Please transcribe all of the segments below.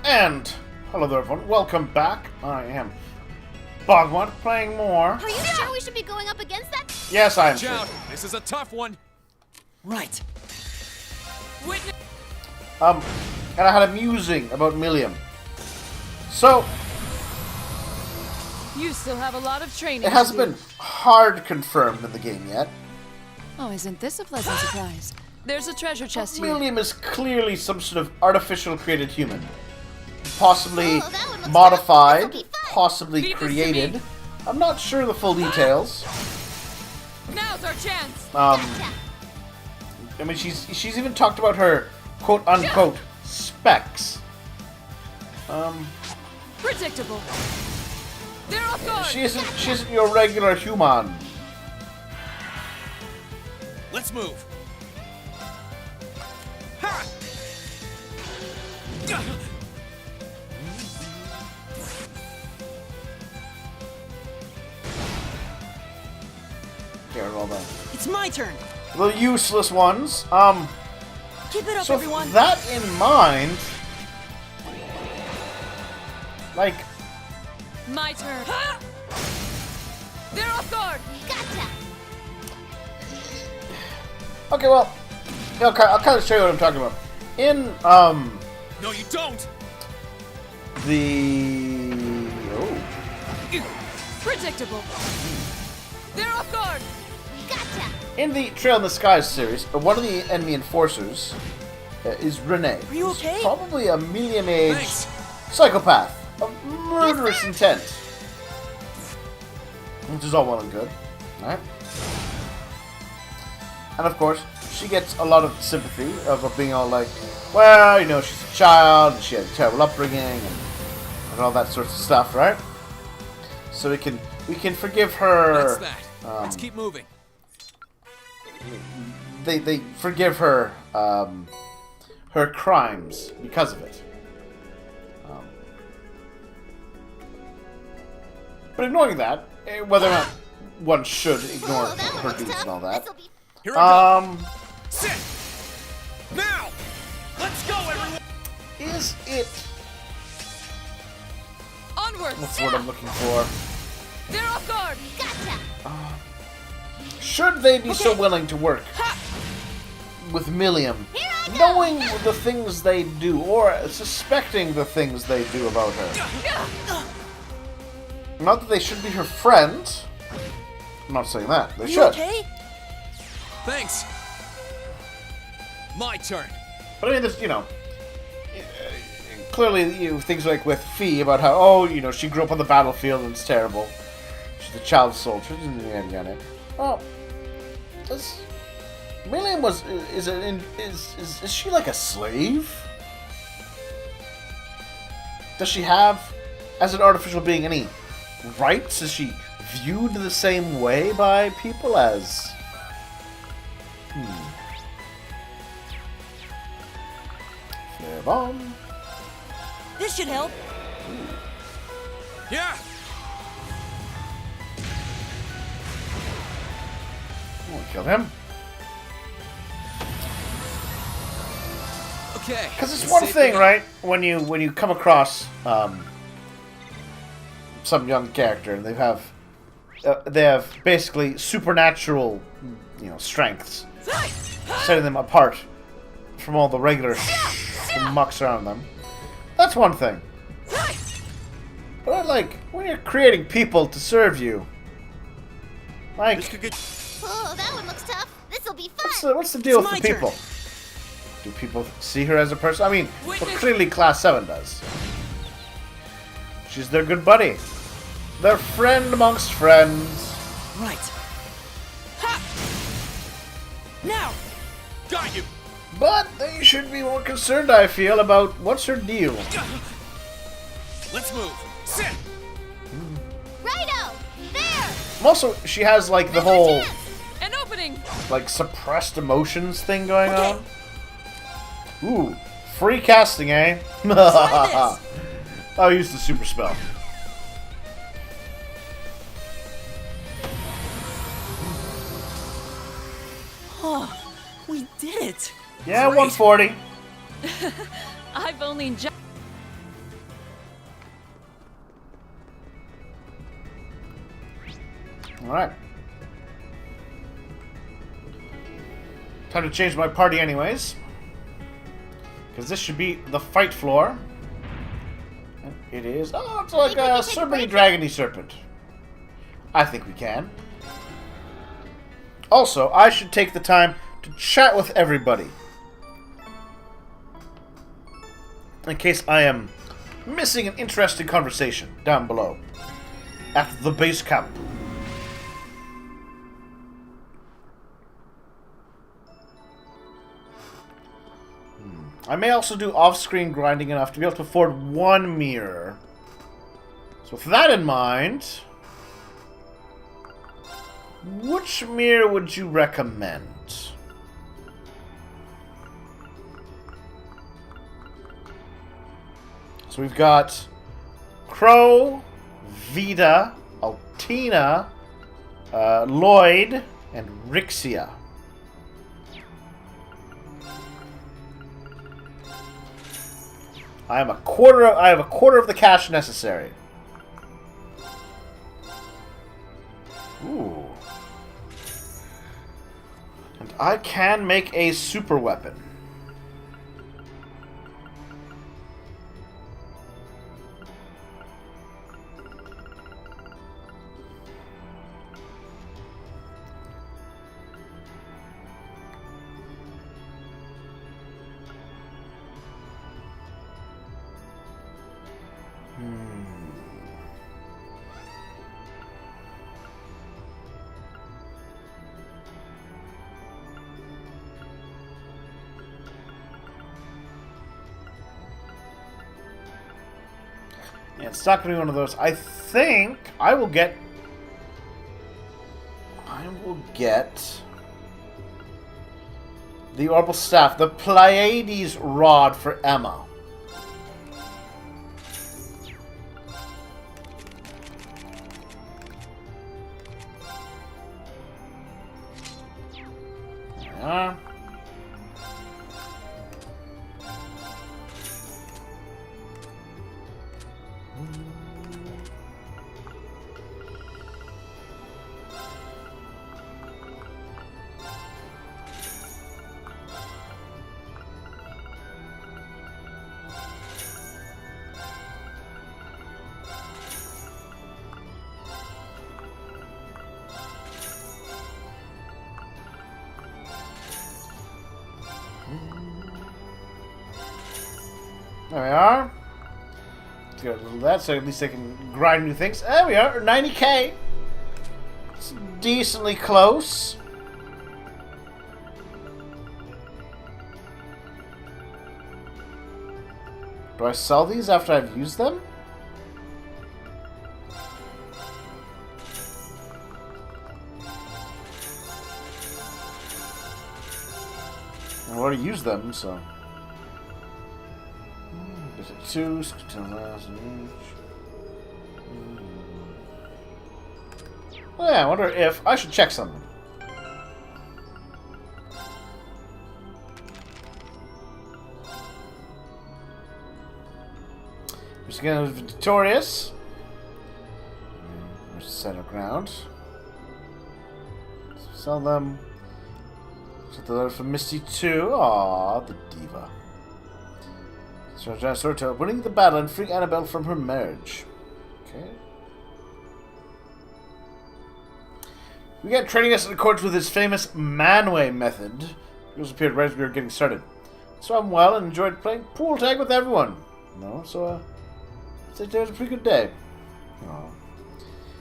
And hello there, everyone. Welcome back. I am BogMod playing more. Are you sure we should be going up against that? Yes, I am Watch sure. out. This is a tough one. Right. Witness. And I had a musing about Milliam. So, You still have a lot of training. it hasn't to do. been hard confirmed in the game yet. Oh, isn't this a pleasant surprise? There's a treasure chest here. Milliam is clearly some sort of artificial created human. Possibly Oh, that one looks modified, tough. This'll be fun. possibly Feed this to created. me. I'm not sure the full details. Now's our chance. I mean, she's even talked about her quote unquote specs. Predictable. They're off guard. She isn't your regular human. Let's move. Ha! Get rid of all that. It's my turn. The useless ones. Keep it up, So everyone. with that in mind, like, My turn. They're off guard. Gotcha. okay, well, I'll kind of show you what I'm talking about. In No, you don't. the Predictable. They're off guard. Gotcha. in the Trail in the Skies series, one of the enemy enforcers is Renee. Are you who's okay? Probably a medium-aged Thanks. psychopath of murderous intent, which is all well and good, right? And of course, she gets a lot of sympathy of being all like, well, you know, she's a child, and she had a terrible upbringing, and all that sort of stuff, right? So we can forgive her. That's that. Let's keep moving. They forgive her her crimes because of it. But ignoring that, whether or not one should ignore Oh, that one her looks deeds tough. and all that. This'll be Here I go. Um, Sit. Now. Let's go, everyone. is it? Onward. What's the word I'm looking for? They're off guard. gotcha. Should they be so willing to work with Milliam, Here I go. knowing the things they do, or suspecting the things they do about her? Not that they should be her friend. I'm not saying that. They Are you should. okay? Thanks. My turn. But I mean, there's, clearly, things like with Fee about how, oh, she grew up on the battlefield and it's terrible. She's a child soldier. Yada, yada. Well, Milliam is she like a slave? Does she have, as an artificial being, any rights? Is she viewed the same way by people as? Flare bomb. This should help. Yeah. We'll kill him. Okay. Because it's let's one save thing, the- right? When you come across some young character and they have basically supernatural, strengths, setting them apart from all the regular mucks around them. That's one thing. But when you're creating people to serve you, This could get. Oh, that one looks tough. This'll be fun. what's the deal It's with my the turn. people? Do people see her as a person? I mean, well, Witness- clearly Class 7 does. She's their good buddy. Their friend amongst friends. Right. Ha! Now. Got you. But they should be more concerned, I feel, about what's her deal. Let's move. Sit. Righto. There. Also, she has, the whole, An opening. suppressed emotions thing going Okay. on. Ooh, free casting, eh? Try I'll use the super spell. Oh, we did it. Yeah, Great. 140. I've only just. Alright. Time to change my party anyways. Because this should be the fight floor. And it is. Oh, it's like a serpenty dragony serpent. I think we can. Also, I should take the time to chat with everybody. In case I am missing an interesting conversation down below. At the base camp. I may also do off-screen grinding enough to be able to afford one mirror. So with that in mind, which mirror would you recommend? So we've got Crow, Vita, Altina, Lloyd, and Rixia. I have a quarter of the cash necessary. Ooh. And I can make a super weapon. Yeah, it's not going to be one of those. I think I will get the Orbital Staff, the Pleiades Rod for Emma. Yeah. There we are. Let's get a little of that so at least I can grind new things. There we are, 90k. It's decently close. Do I sell these after I've used them? I've already used them, so. Is it 2? 16 miles an inch. Oh yeah, I wonder if I should check something. Just again, victorious. There's the center ground. Sell them. Set the letter for Misty 2. Aww, the diva. Sorto winning the battle and freeing Annabelle from her marriage. Okay. We got training us in accordance with his famous Manway method. He also appeared right as we were getting started. So I'm well and enjoyed playing pool tag with everyone. No, so I'd say it was a pretty good day. Oh.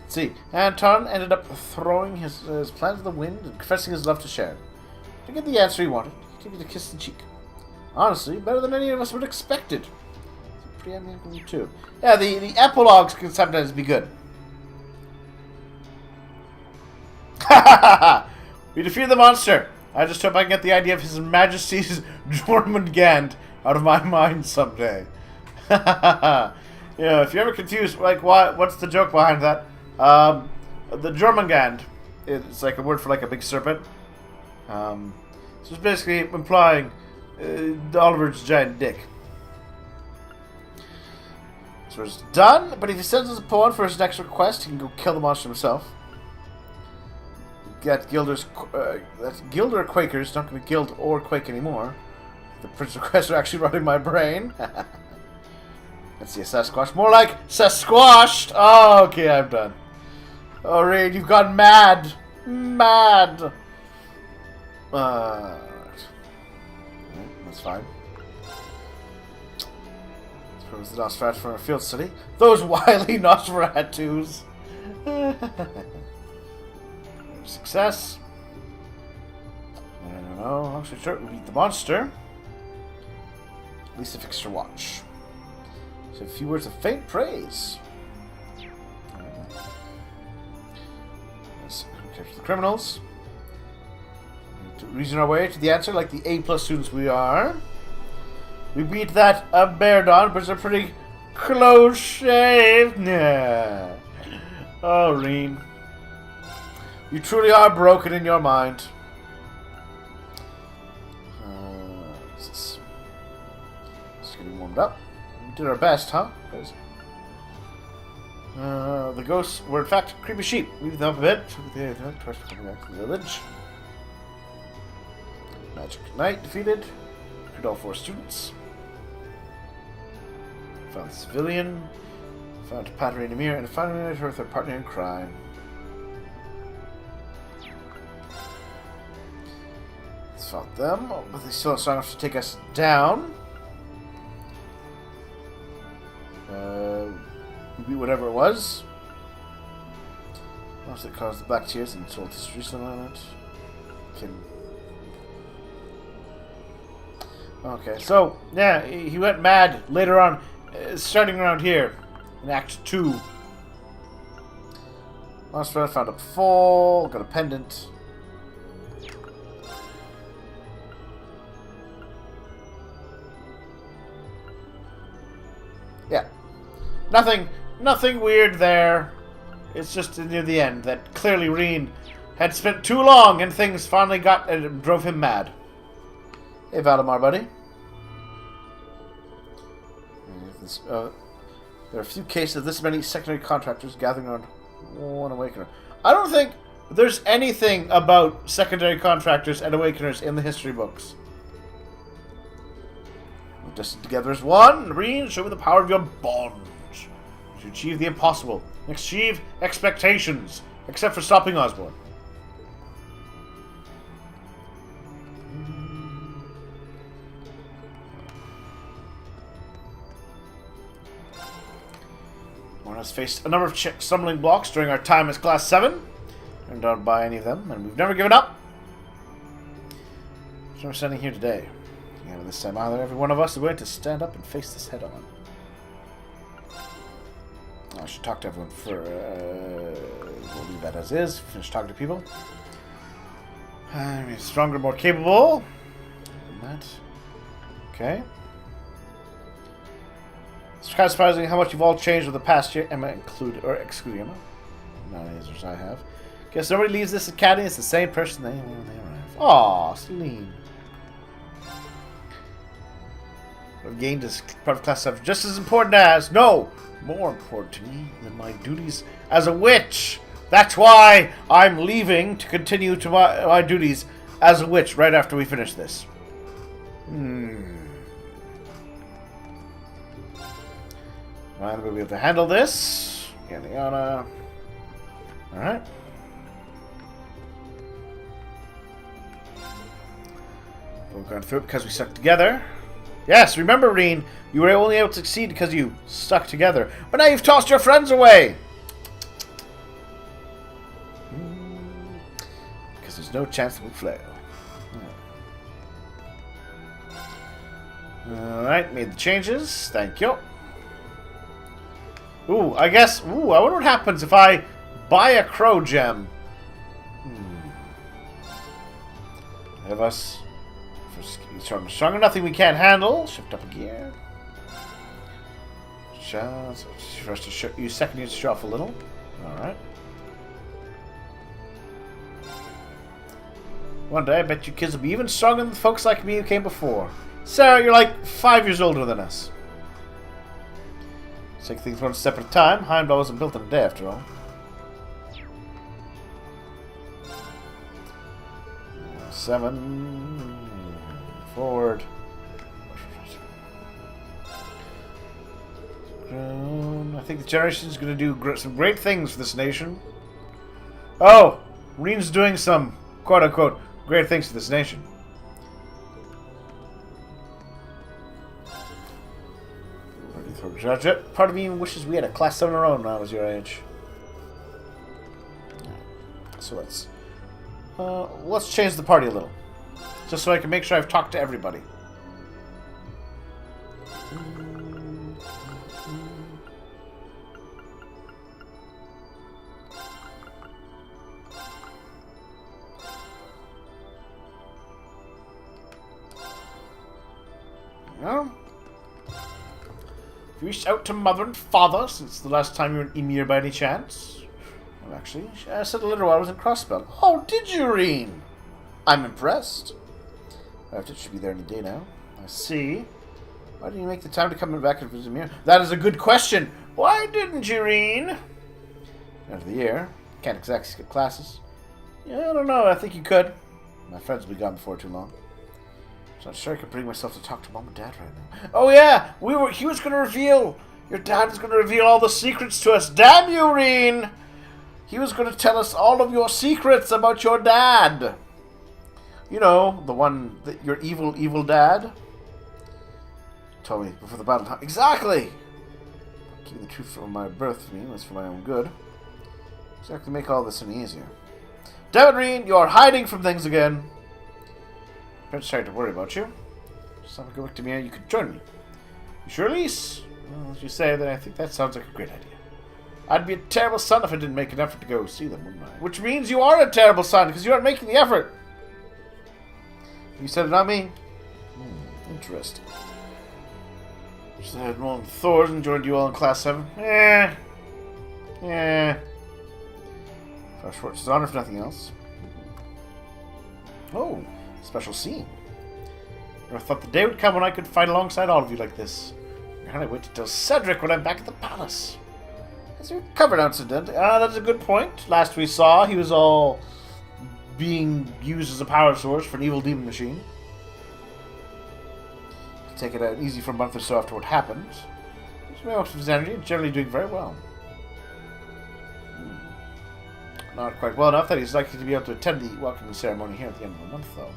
Let's see. Anton ended up throwing his plans to the wind and confessing his love to Sharon. To get the answer he wanted, he gave it a kiss on the cheek. Honestly, better than any of us would have expected. Pretty amicable too. Yeah, the epilogues can sometimes be good. We defeated the monster. I just hope I can get the idea of His Majesty's Jormungand out of my mind someday. Yeah, if you're ever confused, like, what's the joke behind that? The Jormungand, it's like a word for like a big serpent. So it's basically implying Oliver's giant dick. So it's done, but if he sends us a pawn for his next request, he can go kill the monster himself. get Gilder's... that's Gilder Quakers, not going to be Gild or Quake anymore. The Prince requests are actually running my brain. Let's see, a Sasquatch. More like Sasquashed! Oh, okay, I'm done. Oh, Reed, you've gone mad! Mad! Right. That's fine. Suppose the Nosferatu from a field study. Those wily Nosferatus! Success. I don't know. Long story short, we beat the monster. At least it fixed your watch. So a few words of faint praise. Let's catch the criminals. To reason our way to the answer like the A+ students we are. We beat that Beardon, but it's a pretty close shave. Nah. Oh, Reen. You truly are broken in your mind. Just getting warmed up. We did our best, huh? The ghosts were in fact creepy sheep. Leave them up a bit. Coming back to the village. Magic Knight defeated. Recruit all 4 students. Found the civilian. Found Pattery and Amir, and finally reunited her with her partner in crime. Let's fought them, but they still not strong enough to take us down. We beat whatever it was. What that caused the Black Tears and sold to Jerusalem on it? Okay, so, yeah, he went mad later on, starting around here, in Act 2. Monster found a full, got a pendant. Yeah. Nothing weird there. It's just near the end that clearly Reen had spent too long and things finally got and drove him mad. Hey, Valimar, buddy. There are a few cases of this many secondary contractors gathering around one Awakener. I don't think there's anything about secondary contractors and Awakeners in the history books. We're destined together as one. Reen, show me the power of your bond. To achieve the impossible. Achieve expectations. Except for stopping Osborne. Warren has faced a number of stumbling blocks during our time as Class 7. And don't buy any of them, and we've never given up. So we're standing here today. Yeah, but this time either every one of us is willing to stand up and face this head on. I should talk to everyone for... we'll leave that as is. Finish talking to people. Stronger, more capable. Than that. Okay. It's kind of surprising how much you've all changed over the past year. Emma included, or excluding Emma. Not as as I have. Guess nobody leaves this academy. It's the same person they were when they arrive. Aw, Celine. I've gained as part of Class 7 just as important as, no, more important to me than my duties as a witch. That's why I'm leaving to continue to my duties as a witch right after we finish this. I'm going to be able to handle this. Yada. Alright. We've gone through it because we stuck together. Yes, remember, Reen, you were only able to succeed because you stuck together. But now you've tossed your friends away! Because there's no chance that we'll flail. Alright, made the changes. Thank you. Ooh, I guess... Ooh, I wonder what happens if I buy a crow gem. Have us... Stronger, nothing we can't handle. Shift up a gear. For us to show you second units to show off a little. Alright. One day I bet you kids will be even stronger than the folks like me who came before. Sarah, you're like 5 years older than us. Take things one step at a time. Heimdall wasn't built in a day after all. 7. Forward. I think the generation is going to do some great things for this nation. Oh! Reen's doing some, quote-unquote, great things for this nation. Judge it. Part of me even wishes we had a class 7 our own when I was your age. So let's change the party a little. Just so I can make sure I've talked to everybody. Well, have you reached out to Mother and Father since the last time you were in Emir by any chance? Well, actually, I sent a letter while I was in Crossbell. Oh, did you, Reen? I'm impressed. It should be there any day now. I see. Why didn't you make the time to come back and visit Emir? That is a good question. Why didn't you, Reen? End of the year. Can't exactly skip classes. Yeah, I don't know. I think you could. My friends will be gone before too long. So I'm sure I could bring myself to talk to Mom and Dad right now. Oh yeah! He was going to reveal... Your dad was going to reveal all the secrets to us. Damn you, Reen! He was going to tell us all of your secrets about your dad. You know, the one that your evil dad told me before the battle. Exactly! Keeping the truth from my birth for me was for my own good. Exactly make all this any easier. Damn it, Reen! You're hiding from things again. I'm sorry to worry about you. Just have a go back to me and you could join me. You sure, Elise? Well, as you say, then I think that sounds like a great idea. I'd be a terrible son if I didn't make an effort to go see them, wouldn't I? Which means you are a terrible son, because you aren't making the effort. You said it, not me? Interesting. Just had one of the Thors and joined you all in Class 7. For Schwartz's honor, if nothing else. Oh, special scene. Never thought the day would come when I could fight alongside all of you like this. I can't wait to tell Cedric when I'm back at the palace. Has he recovered, incident? That's a good point. Last we saw, he was all being used as a power source for an evil demon machine. Take it out easy for a month or so after what happened. He's most of his energy and generally doing very well. Not quite well enough that he's likely to be able to attend the welcoming ceremony here at the end of the month, though.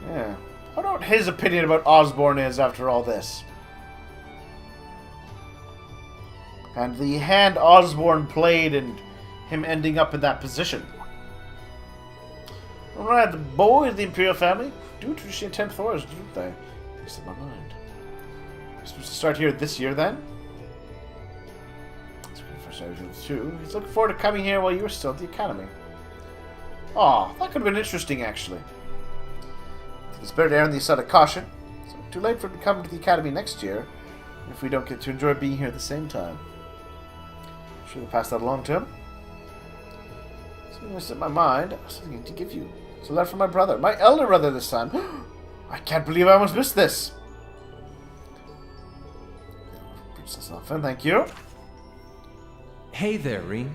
Yeah. I don't know what his opinion about Osborne is after all this. And the hand Osborne played and him ending up in that position. Alright, the boys of the Imperial family do traditionally attend Thors, don't they? It's in my mind. We're supposed to start here this year, then? That's good for Cedric, too. He's looking forward to coming here while you were still at the academy. Aw, that could have been interesting, actually. I think it's better to err on the side of caution. It's not too late for him to come to the academy next year, if we don't get to enjoy being here at the same time. Should have passed that along to him. Something was in my mind. I have something to give you. It's a letter from my brother. My elder brother this time. I can't believe I almost missed this. Princess Elfin, thank you. Hey there, Reen.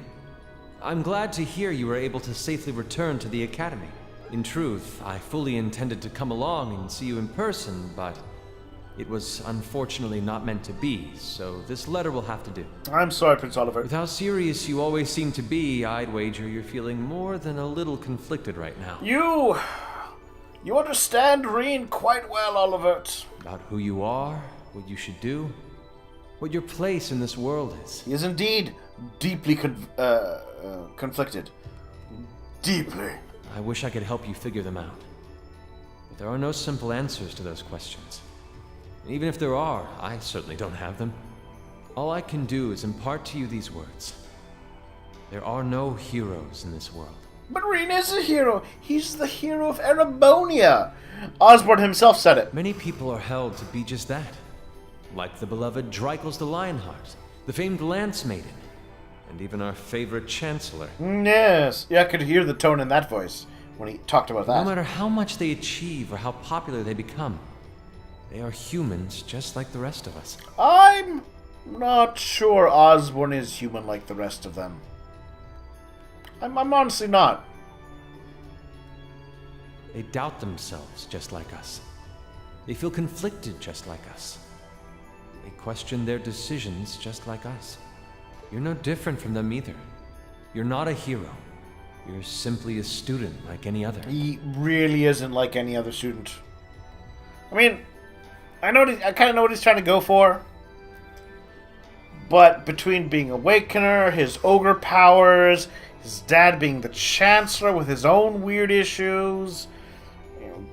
I'm glad to hear you were able to safely return to the academy. In truth, I fully intended to come along and see you in person, but it was unfortunately not meant to be, so this letter will have to do. I'm sorry, Prince Oliver. With how serious you always seem to be, I'd wager you're feeling more than a little conflicted right now. You understand Reen quite well, Oliver. About who you are, what you should do, what your place in this world is. He is indeed deeply conflicted. Deeply. I wish I could help you figure them out. But there are no simple answers to those questions. And even if there are, I certainly don't have them. All I can do is impart to you these words. There are no heroes in this world. But Reen is a hero. He's the hero of Erebonia. Osborne himself said it. Many people are held to be just that. Like the beloved Dreikels the Lionheart, the famed Lance Maiden, and even our favorite Chancellor. Yes. Yeah, I could hear the tone in that voice when he talked about that. No matter how much they achieve or how popular they become, they are humans just like the rest of us. I'm not sure Osborne is human like the rest of them. I'm honestly not. They doubt themselves just like us. They feel conflicted just like us. They question their decisions just like us. You're no different from them either. You're not a hero. You're simply a student like any other. He really isn't like any other student. I mean, I kind of know what he's trying to go for. But between being Awakener, his ogre powers, his dad being the Chancellor with his own weird issues, you know,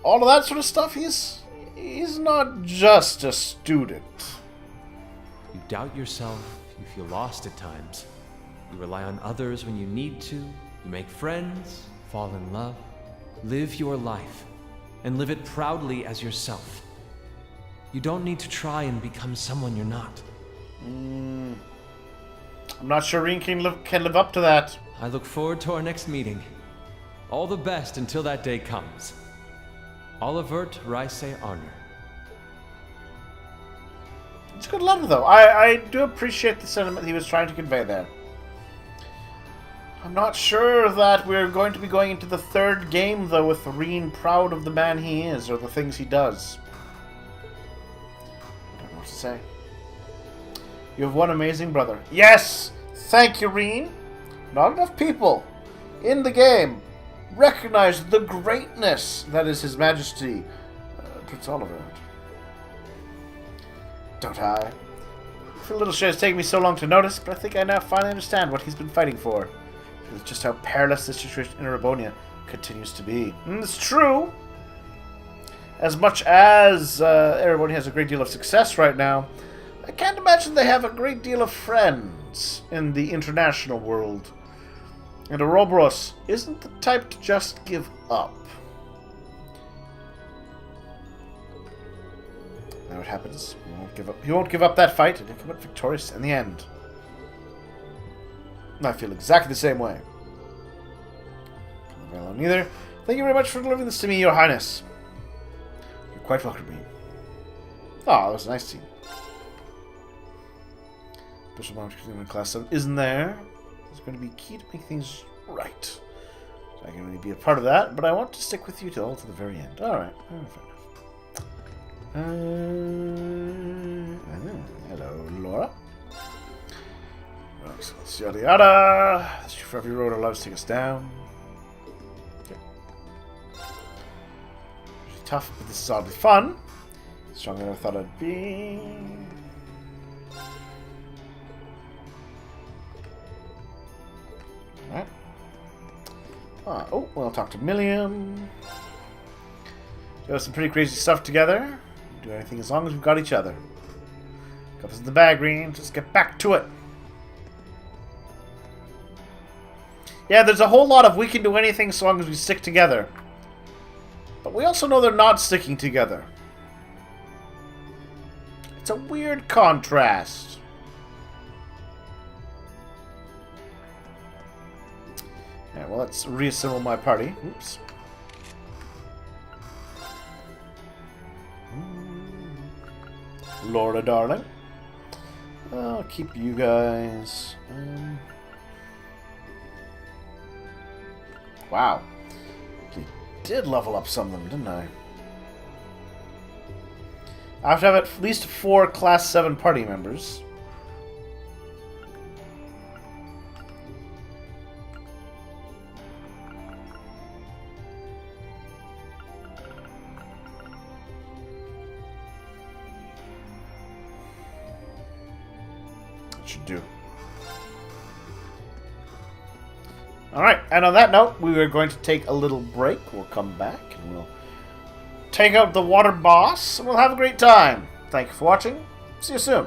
all of that sort of stuff, he's not just a student. You doubt yourself, you feel lost at times. You rely on others when you need to. You make friends, fall in love, live your life, and live it proudly as yourself. You don't need to try and become someone you're not. I'm not sure Reen can live up to that. I look forward to our next meeting. All the best until that day comes. Olivert Rice Arner. It's a good letter, though. I do appreciate the sentiment he was trying to convey there. I'm not sure that we're going to be going into the third game, though, with Reen proud of the man he is, or the things he does. I don't know what to say. You have one amazing brother. Yes! Thank you, Reen! Not enough people in the game recognize the greatness that is His Majesty, Prince Olivert. Don't I? For a little shit it's taken me so long to notice, but I think I now finally understand what he's been fighting for. It's just how perilous this situation in Erebonia continues to be. And it's true. As much as Erebonia has a great deal of success right now, I can't imagine they have a great deal of friends in the international world. And Ouroboros isn't the type to just give up. Now what happens? He won't give up. He won't give up that fight, and he'll come out victorious in the end. I feel exactly the same way. Can't leave alone either. Thank you very much for delivering this to me, Your Highness. You're quite welcome to me. Oh, that was a nice scene. Special moment in Class 7 isn't there. It's going to be key to make things right. So I can really be a part of that, but I want to stick with you till to the very end. Alright, fair enough. Hello, Laura. Yada yada. For every road our lives take us down. Okay. Tough, but this is oddly fun. Stronger than I thought I'd be. Alright. Oh, we'll talk to Milliam. Do have some pretty crazy stuff together. Do anything as long as we've got each other. Cup is in the bag, Green. Just get back to it. Yeah, there's a whole lot of we can do anything so long as we stick together. But we also know they're not sticking together. It's a weird contrast. Yeah, well, let's reassemble my party. Oops. Laura, darling. I'll keep you guys. Wow. I did level up some of them, didn't I? I have to have at least 4 Class 7 party members. That should do. Alright, and on that note, we are going to take a little break. We'll come back and we'll take out the water boss, and we'll have a great time. Thank you for watching. See you soon.